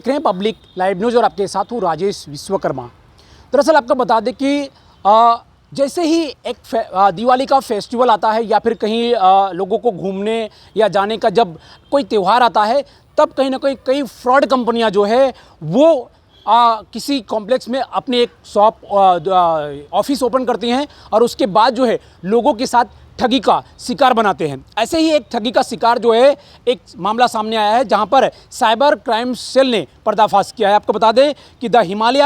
देख रहे हैं पब्लिक लाइव न्यूज़ और आपके साथ हूँ राजेश विश्वकर्मा। दरअसल आपको बता दें कि जैसे ही एक दिवाली का फेस्टिवल आता है या फिर कहीं लोगों को घूमने या जाने का जब कोई त्यौहार आता है, तब कहीं ना कहीं कई फ्रॉड कंपनियां जो है वो किसी कॉम्प्लेक्स में अपनी एक शॉप ऑफिस ओपन करती हैं और उसके बाद जो है लोगों के साथ ठगी का शिकार बनाते हैं। ऐसे ही एक ठगी का शिकार जो है एक मामला सामने आया है जहां पर साइबर क्राइम सेल ने पर्दाफाश किया है। आपको बता दें कि the Himalaya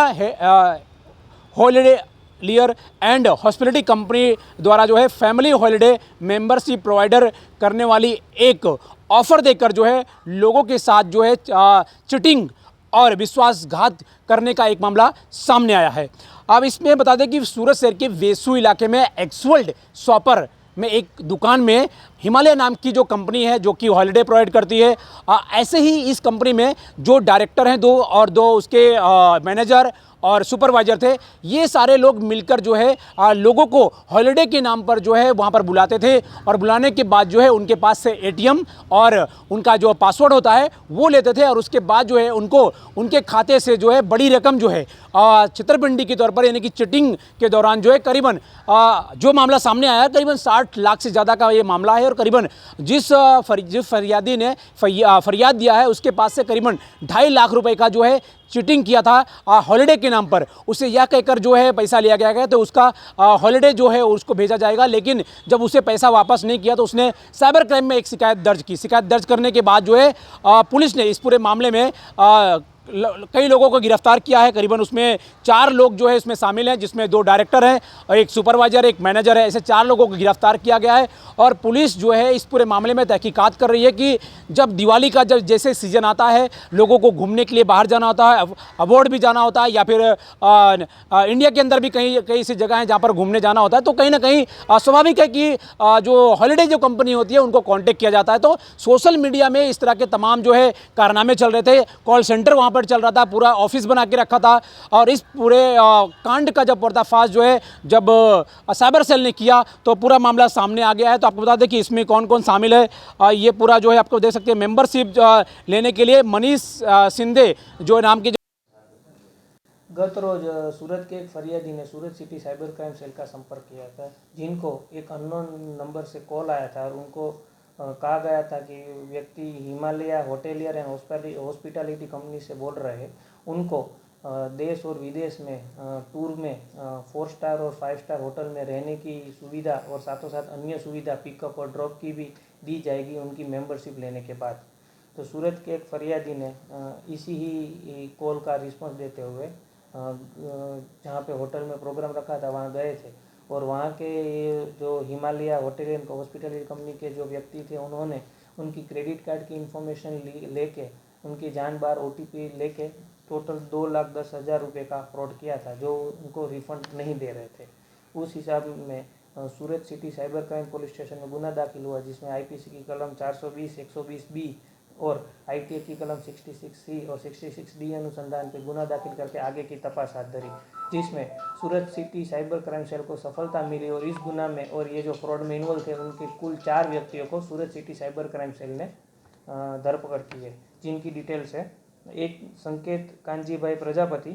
holiday लियर and hospitality company द्वारा जो है फैमिली हॉलीडे मेंबरशिप प्रोवाइडर करने वाली एक ऑफर देकर जो है लोगों के साथ जो है चिटिंग और विश्वासघात करने का एक मामला सामने आया है। अब इसमें बता दें कि सूरत शहर के वेसू इलाके में एक्सवर्ल्ड शॉपर में एक दुकान में हिमालय नाम की जो कंपनी है जो कि हॉलीडे प्रोवाइड करती है, ऐसे ही इस कंपनी में जो डायरेक्टर हैं दो उसके मैनेजर और सुपरवाइजर थे, ये सारे लोग मिलकर जो है लोगों को हॉलीडे के नाम पर जो है वहाँ पर बुलाते थे और बुलाने के बाद जो है उनके पास से एटीएम और उनका जो पासवर्ड होता है वो लेते थे और उसके बाद जो है उनको उनके खाते से जो है बड़ी रकम जो है छतरपिंडी के तौर पर यानी कि चिटिंग के दौरान जो है करीबन जो मामला सामने आया करीबन 60 लाख से ज़्यादा का ये मामला है और करीबन जिस फरियादी ने फरियाद दिया है उसके पास से करीबन 2.5 लाख रुपए का जो है चीटिंग किया था हॉलीडे के नाम पर। उसे यह कहकर जो है पैसा लिया गया तो उसका हॉलीडे जो है उसको भेजा जाएगा, लेकिन जब उसे पैसा वापस नहीं किया तो उसने साइबर क्राइम में एक शिकायत दर्ज की। शिकायत दर्ज करने के बाद जो है पुलिस ने इस पूरे मामले में कई लोगों को गिरफ्तार किया है। करीबन उसमें 4 लोग जो है इसमें शामिल हैं, जिसमें 2 डायरेक्टर हैं और एक सुपरवाइजर, एक मैनेजर है। ऐसे 4 लोगों को गिरफ्तार किया गया है और पुलिस जो है इस पूरे मामले में तहकीकात कर रही है कि जब दिवाली का जब जैसे सीजन आता है, लोगों को घूमने के लिए बाहर जाना होता है, अबॉर्ड भी जाना होता है या फिर इंडिया के अंदर भी कई कई ऐसी जगह हैं जहाँ पर घूमने जाना होता है, तो कहीं ना कहीं स्वाभाविक है कि जो हॉलीडे जो कंपनी होती है उनको कॉन्टेक्ट किया जाता है। तो सोशल मीडिया में इस तरह के तमाम जो है कारनामे चल रहे थे, कॉल सेंटर वहाँ पर चल रहा था, पूरा ऑफिस बना के रखा था और इस पूरे कांड का जब पर्दाफाश जो है जब साइबर सेल ने किया तो पूरा मामला सामने आ गया है। तो आपको बता दें कि इसमें कौन कौन शामिल है। ये पूरा जो है आपको देख सकते हैं मेंबरशिप लेने के लिए मनीष सिंधे जो नाम की गत रोज सूरत के एक फरियादी ने सूरत सिटी साइबर क्राइम सेल का संपर्क किया था, जिनको एक अननोन नंबर से कॉल आया था और उनको कहा गया था कि व्यक्ति Himalaya hotelier and hospitality company से बोल रहे हैं। उनको देश और विदेश में टूर में 4 स्टार और 5 स्टार होटल में रहने की सुविधा और साथों साथ अन्य सुविधा पिकअप और ड्रॉप की भी दी जाएगी उनकी मेंबरशिप लेने के बाद। तो सूरत के एक फरियादी ने इसी ही कॉल का रिस्पॉन्स देते हुए जहाँ पे होटल में प्रोग्राम रखा था वहाँ गए थे और वहाँ के जो Himalaya hotel and hospitality company के जो व्यक्ति थे उन्होंने उनकी क्रेडिट कार्ड की इन्फॉर्मेशन लेके उनकी जान बार OTP लेके टोटल 2,10,000 रुपये का फ्रॉड किया था, जो उनको रिफंड नहीं दे रहे थे। उस हिसाब में Surat city cyber crime police station में गुना दाखिल हुआ, जिसमें IPC की कलम 420, 120B और ITA की कलम 66C और 66D अनुसंधान पे गुना दाखिल करके आगे की तपास हाथ धरी, जिसमें सूरत सिटी साइबर क्राइम सेल को सफलता मिली और इस गुना में और ये जो फ्रॉड में इन्वॉल्व थे उनके कुल 4 व्यक्तियों को सूरत सिटी साइबर क्राइम सेल ने धरपकड़ की है, जिनकी डिटेल्स है। एक संकेत कांजी भाई प्रजापति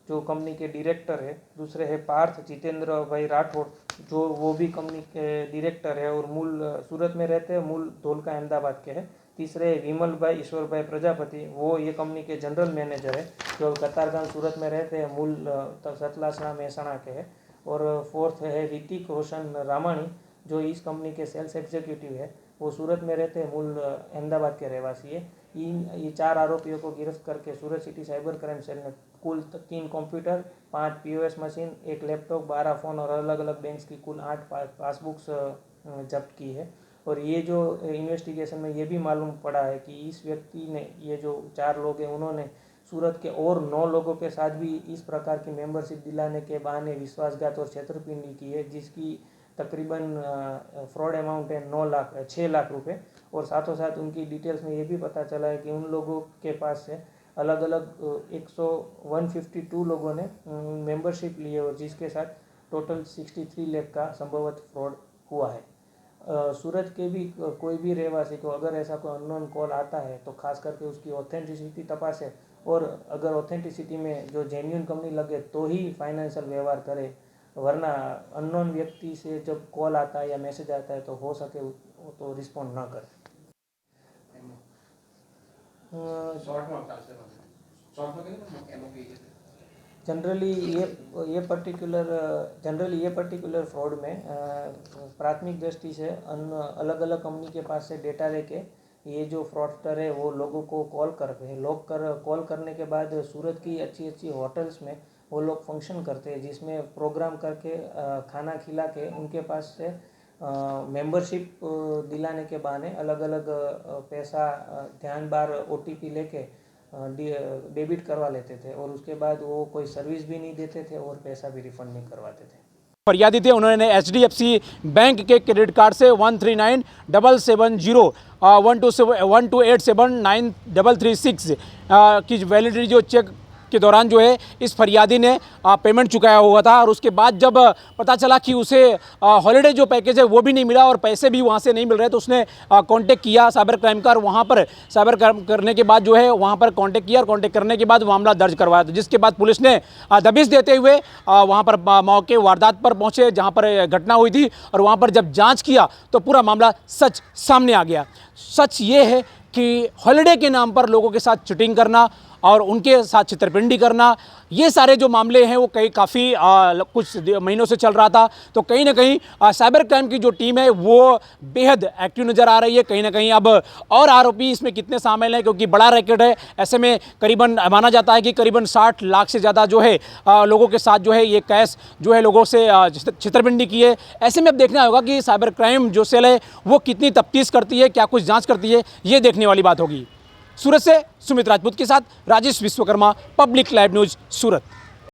जो कंपनी के डायरेक्टर है, दूसरे है पार्थ जितेंद्र भाई राठौड़ जो वो भी कंपनी के डायरेक्टर है और मूल सूरत में रहते हैं, मूल धोलका अहमदाबाद के हैं। तीसरे विमल भाई ईश्वर भाई प्रजापति, वो ये कंपनी के जनरल मैनेजर है जो कतारगांव सूरत में रहते हैं, मूल सतलासना महसाणा के हैं। और फोर्थ है ऋतिक रोशन रामाणी जो इस कंपनी के सेल्स एग्जीक्यूटिव है, वो सूरत में रहते हैं, मूल अहमदाबाद के रहवासी है। ये 4 आरोपियों को गिरफ्त करके सूरत सिटी साइबर क्राइम सेल ने कुल 3 computer, 5 POS machine, 1 laptop, 12 phone और अलग अलग बैंक्स की कुल 8 पासबुक्स जब्त की है। और ये जो इन्वेस्टिगेशन में ये भी मालूम पड़ा है कि इस व्यक्ति ने, ये जो 4 लोग हैं, उन्होंने सूरत के और 9 लोगों के साथ भी इस प्रकार की मेंबरशिप दिलाने के बहाने विश्वासघात और छेतरपिंडी की है, जिसकी तकरीबन फ्रॉड अमाउंट है 6 लाख रुपए। और साथों साथ उनकी डिटेल्स में ये भी पता चला है कि उन लोगों के पास से अलग अलग 152 लोगों ने मेंबरशिप ली है और जिसके साथ टोटल 63 लाख का संभवत फ्रॉड हुआ है। सूरत के भी कोई भी रहवासी को अगर ऐसा कोई अननोन कॉल आता है तो खास करके उसकी ऑथेंटिसिटी तपासें और अगर ऑथेंटिसिटी में जो जेन्युइन कंपनी लगे तो ही फाइनेंशियल व्यवहार करे, वरना अननोन व्यक्ति से जब कॉल आता है या मैसेज आता है तो हो सके वो तो रिस्पॉन्ड ना करे। जनरली ये पर्टिकुलर फ्रॉड में प्राथमिक दृष्टि से अलग अलग कंपनी के पास से डेटा लेके ये जो फ्रॉडस्टर है वो लोगों को कॉल करने के बाद सूरत की अच्छी अच्छी होटल्स में वो लोग फंक्शन करते हैं, जिसमें प्रोग्राम करके खाना खिला के उनके पास से मेंबरशिप दिलाने के बहाने अलग अलग पैसा ध्यान बार OTP लेके डेबिट करवा लेते थे और उसके बाद वो कोई सर्विस भी नहीं देते थे और पैसा भी रिफंड नहीं करवाते थे। फरियादी थे, उन्होंने HDFC बैंक के क्रेडिट कार्ड से 1397770 1287936 की वैलिडिटी जो चेक के दौरान जो है इस फरियादी ने पेमेंट चुकाया हुआ था, और उसके बाद जब पता चला कि उसे हॉलिडे जो पैकेज है वो भी नहीं मिला और पैसे भी वहाँ से नहीं मिल रहे, तो उसने कांटेक्ट किया साइबर क्राइम का, और वहाँ पर साइबर क्राइम करने के बाद जो है वहाँ पर कांटेक्ट किया और कांटेक्ट करने के बाद मामला दर्ज करवाया, तो जिसके बाद पुलिस ने दबिश देते हुए वहाँ पर मौके वारदात पर पहुँचे जहाँ पर घटना हुई थी, और वहाँ पर जब जाँच किया तो पूरा मामला सच सामने आ गया। सच ये है कि हॉलिडे के नाम पर लोगों के साथ चीटिंग करना और उनके साथ छेतरपिंडी करना, ये सारे जो मामले हैं वो काफ़ी कुछ महीनों से चल रहा था। तो कहीं ना कहीं साइबर क्राइम की जो टीम है वो बेहद एक्टिव नज़र आ रही है। कहीं ना कहीं अब और आरोपी इसमें कितने शामिल हैं, क्योंकि बड़ा रैकेट है, ऐसे में करीबन माना जाता है कि करीबन 60 लाख से ज़्यादा जो है लोगों के साथ जो है ये कैश जो है लोगों से छेतरपिंडी की है। ऐसे में अब देखना होगा कि साइबर क्राइम जो सेल है वो कितनी तफ्तीश करती है, क्या कुछ जाँच करती है, ये देखने वाली बात होगी। सूरत से सुमित राजपूत के साथ Rajesh Vishwakarma, public live news, सूरत।